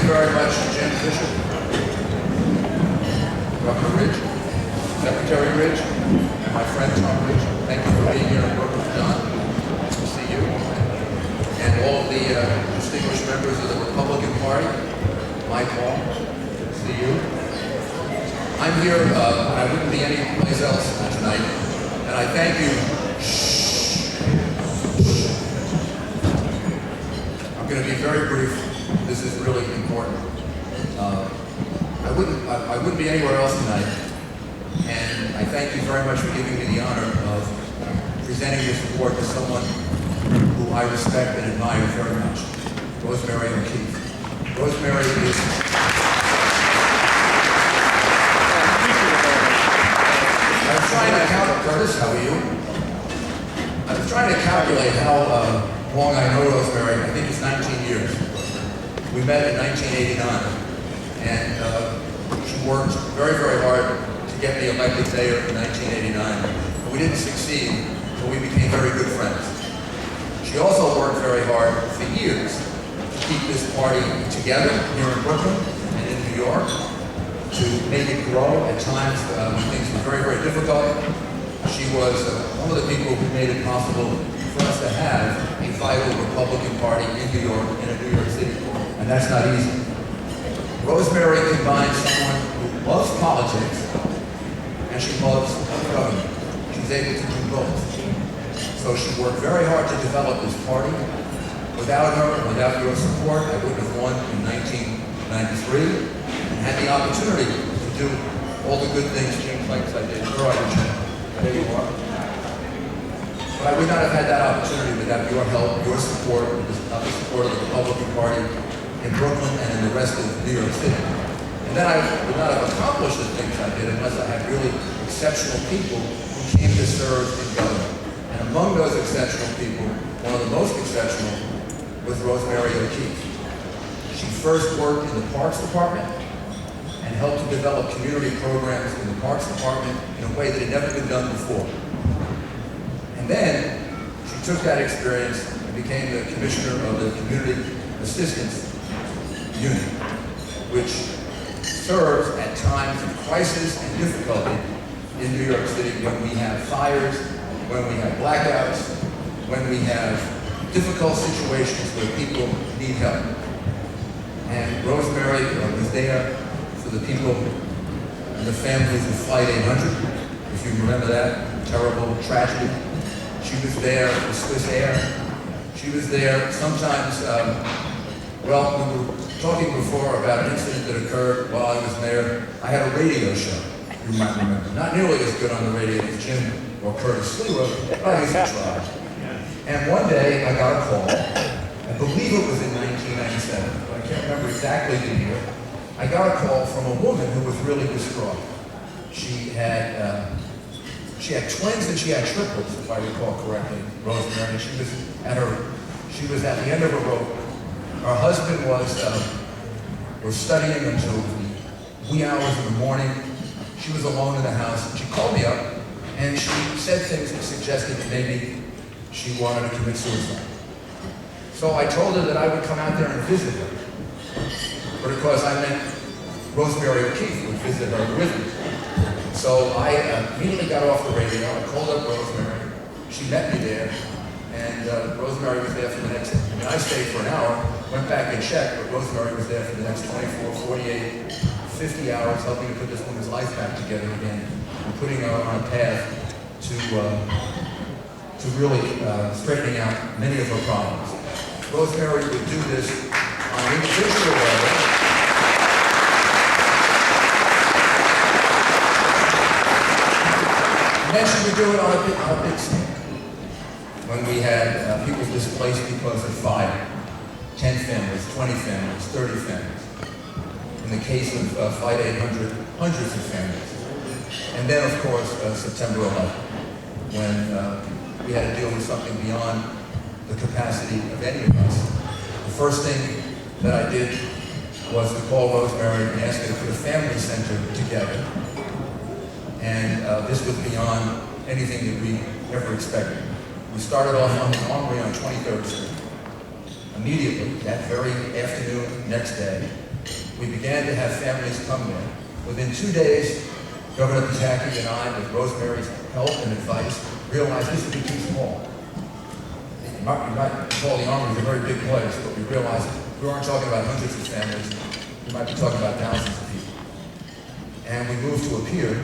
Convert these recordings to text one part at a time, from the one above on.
you very much, Jim Bishop, Governor Ridge, Secretary Ridge, and my friend Tom Ridge. Thank you for being here in Brooklyn, John. Nice to see you. And all of the distinguished members of the Republican Party, Mike Hall, good to see you. I'm here, I wouldn't be anyplace else tonight, and I thank you. I'm going to be very brief. This is really important. I wouldn't be anywhere else tonight, and I thank you very much for giving me the honor of presenting this award to someone who I respect and admire very much, Rosemary O'Keefe. Rosemary is... I was trying to calculate, Curtis, how are you? I was trying to calculate how long I know Rosemary. I think it's 19 years. We met in 1989, and she worked very, very hard to get me elected there in 1989. But we didn't succeed, but we became very good friends. She also worked very hard for years to keep this party together here in Brooklyn and in New York, to make it grow at times when things were very, very difficult. She was one of the people who made it possible for us to have a vital Republican Party in New York, in a New York City, and that's not easy. Rosemary combines someone who loves politics and she loves government. She's able to do both. So she worked very hard to develop this party. Without her, without your support, I wouldn't have won in 1993 and had the opportunity to do all the good things Jim thinks I did. Sure, I did. There you are. But I would not have had that opportunity without your help, your support, the support of the Republican Party in Brooklyn and in the rest of New York City. And then I would not have accomplished the things I did unless I had really exceptional people who came to serve in government. And among those exceptional people, one of the most exceptional was Rosemary O'Keefe. She first worked in the Parks Department and helped to develop community programs in the Parks Department in a way that had never been done before. And then she took that experience and became the commissioner of the Community Assistance Unit, which serves at times of crisis and difficulty in New York City when we have fires, when we have blackouts, when we have difficult situations where people need help. And Rosemary was there for the people and the families of Flight 800, if you remember that terrible tragedy. She was there for Swiss Air. She was there sometimes, well, we were talking before about an incident that occurred while I was there. I had a radio show, you might remember. Not nearly as good on the radio as Jim or Curtis Lee wrote, but I used to try. And one day I got a call, I believe it was in 1997, but I can't remember exactly the year. I got a call from a woman who was really distraught. She had twins and she had triplets, if I recall correctly, Rosemary. She was at the end of her rope. Her husband was studying until the wee hours of the morning. She was alone in the house. She called me up and she said things that suggested that maybe she wanted to commit suicide. So I told her that I would come out there and visit her. But of course I meant Rosemary O'Keefe would visit her with me. So I immediately got off the radio. I called up Rosemary. She met me there, and Rosemary was there for the next, I stayed for an hour, went back and checked, but Rosemary was there for the next 24, 48, 50 hours, helping to put this woman's life back together again, and putting her on a path to really straightening out many of her problems. Rosemary would do this on an individual level. And then she would do it on a big scale. When we had people displaced because of fire, 10 families, 20 families, 30 families. In the case of Flight 800, hundreds of families. And then, of course, September 11th, when we had to deal with something beyond the capacity of any of us. The first thing that I did was to call Rosemary and ask her to put a family center together. And this was beyond anything that we ever expected. We started off on the Armory on 23rd Street. Immediately, that very afternoon, next day, we began to have families come there. Within 2 days, Governor Pataki and I, with Rosemary's help and advice, realized this would be too small. You might call the Armory a very big place, but we realized we aren't talking about hundreds of families, we might be talking about thousands of people. And we moved to a pier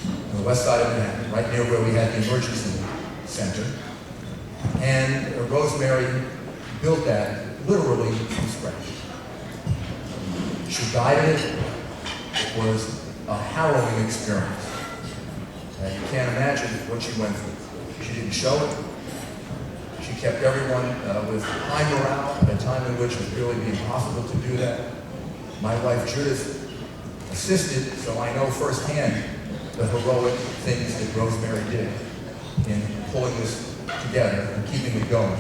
on the west side of Manhattan, right near where we had the emergency center. And Rosemary built that literally from scratch. She guided it. It was a harrowing experience. And you can't imagine what she went through. She didn't show it. She kept everyone with high morale at a time in which it would really be impossible to do that. My wife Judith assisted, so I know firsthand the heroic things that Rosemary did in pulling this together and keeping it going.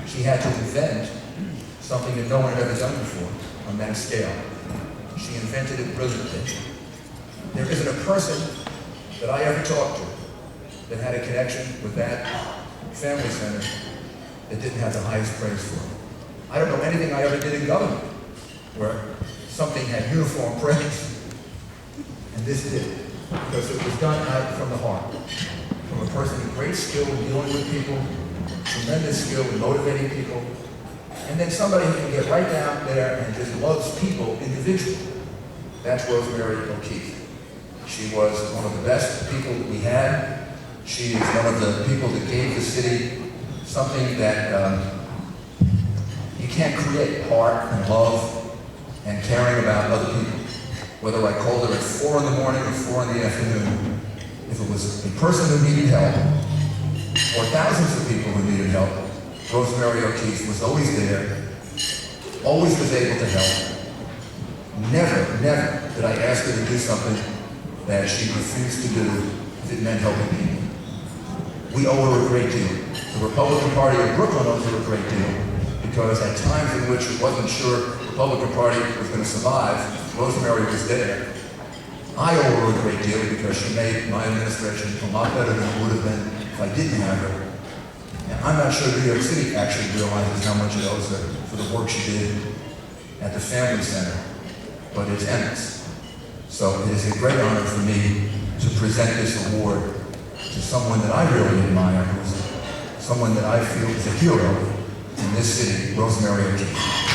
She had to invent something that no one had ever done before on that scale. She invented it brilliantly. There isn't a person that I ever talked to that had a connection with that family center that didn't have the highest praise for it. I don't know anything I ever did in government where something had uniform praise, and this did, because it was done out from the heart, from a person with great skill in dealing with people, tremendous skill in motivating people, and then somebody who can get right down there and just loves people individually. That's Rosemary O'Keefe. She was one of the best people that we had. She is one of the people that gave the city something that you can't create, heart and love and caring about other people. Whether I called her at 4 in the morning or 4 in the afternoon, if it was a person who needed help, or thousands of people who needed help, Rosemary O'Keefe was always there, always was able to help. Never did I ask her to do something that she refused to do if it meant helping people. We owe her a great deal. The Republican Party of Brooklyn owes her a great deal, because at times in which it wasn't sure the Republican Party was going to survive, Rosemary was there. I owe her a great deal because she made my administration a lot better than it would have been if I didn't have her. And I'm not sure New York City actually realizes how much it owes her for the work she did at the Family Center, but it's endless. So it is a great honor for me to present this award to someone that I really admire, who's someone that I feel is a hero in this city, Rosemary O'Keefe.